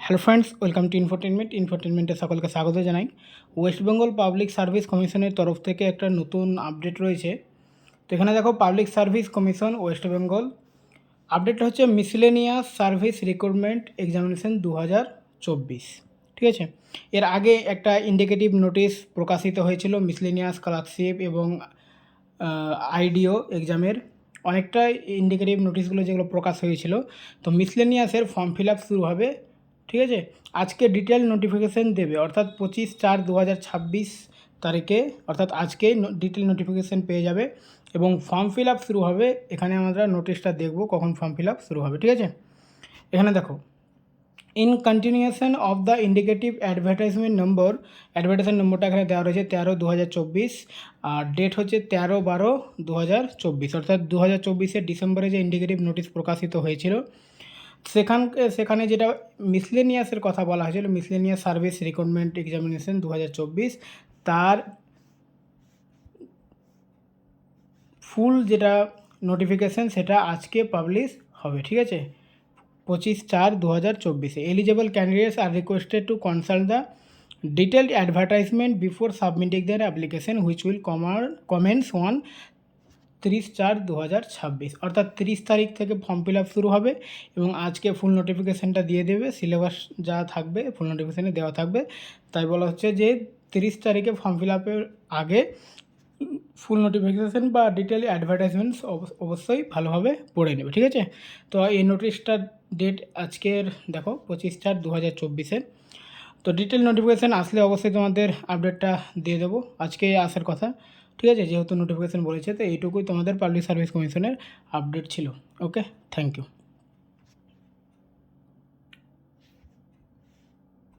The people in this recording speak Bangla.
হ্যালো ফ্রেন্ডস, ওয়েলকাম টু ইনফোটেনমেন্টে সকলকে স্বাগত জানাই। ওয়েস্ট বেঙ্গল পাবলিক সার্ভিস কমিশনের তরফ থেকে একটা নতুন আপডেট রয়েছে। তো এখানে দেখো, public service commission West Bengal আপডেটটা হচ্ছে মিসলেনিয়াস সার্ভিস রিক্রুটমেন্ট এক্সামিনেশন 2024। ঠিক আছে, এর আগে একটা ইন্ডিকেটিভ নোটিশ প্রকাশিত হয়েছিল মিসলেনিয়াস ক্লার্কশিপ এবং আইডিও এক্সামের অনেকটা ইন্ডিকেটিভ নোটিশগুলো যেগুলো প্রকাশ হয়েছিল। তো মিসলেনিয়াসের ফর্ম ফিল আপ শুরু হবে। ঠিক আছে, আজকে ডিটেল নোটিফিকেশান দেবে, অর্থাৎ 25/4/2026 তারিখে, অর্থাৎ আজকে ডিটেল নোটিফিকেশান পেয়ে যাবে এবং ফর্ম ফিল আপ শুরু হবে। এখানে আমরা নোটিশটা দেখব কখন ফর্ম ফিল আপ শুরু হবে। ঠিক আছে, এখানে দেখো, in continuation of the indicative advertisement নম্বরটা এখানে দেওয়া রয়েছে 13/2024, আর ডেট হচ্ছে 13/12/2024, অর্থাৎ 2024 ডিসেম্বরে যে ইন্ডিকেটিভ নোটিশ প্রকাশিত হয়েছিল সেখানে যেটা মিসলেনিয়াসের কথা বলা হয়েছিল, মিসলেনিয়াস সার্ভিস রিক্রুটমেন্ট এক্সামিনেশন 2024, তার ফুল যেটা নোটিফিকেশান সেটা আজকে পাবলিশ হবে। ঠিক আছে, 25/4/2024। Eligible candidates are requested to consult the detailed advertisement before submitting their application which will commence on 30/4/2026, অর্থাৎ 30 তারিখ থেকে ফর্ম ফিল আপ শুরু হবে এবং আজকে ফুল নোটিফিকেশানটা দিয়ে দেবে। সিলেবাস যা থাকবে ফুল নোটিফিকেশানে দেওয়া থাকবে। তাই বলা হচ্ছে যে 30 তারিখে ফর্ম ফিল আপের আগে ফুল নোটিফিকেশান বা ডিটেল অ্যাডভার্টাইজমেন্টস অবশ্যই ভালোভাবে পড়ে নেবে। ঠিক আছে, তো এই নোটিশটার ডেট আজকের দেখো 25/4/2024। তো ডিটেল নোটিফিকেশান আসলে অবশ্যই তোমাদের আপডেটটা দিয়ে দেবো, আজকে আসার কথা। ঠিক আছে, যেহেতু নোটিফিকেশান বলেছে, তো এইটুকুই তোমাদের পাবলিক সার্ভিস কমিশনের আপডেট ছিল। ওকে, থ্যাংক ইউ।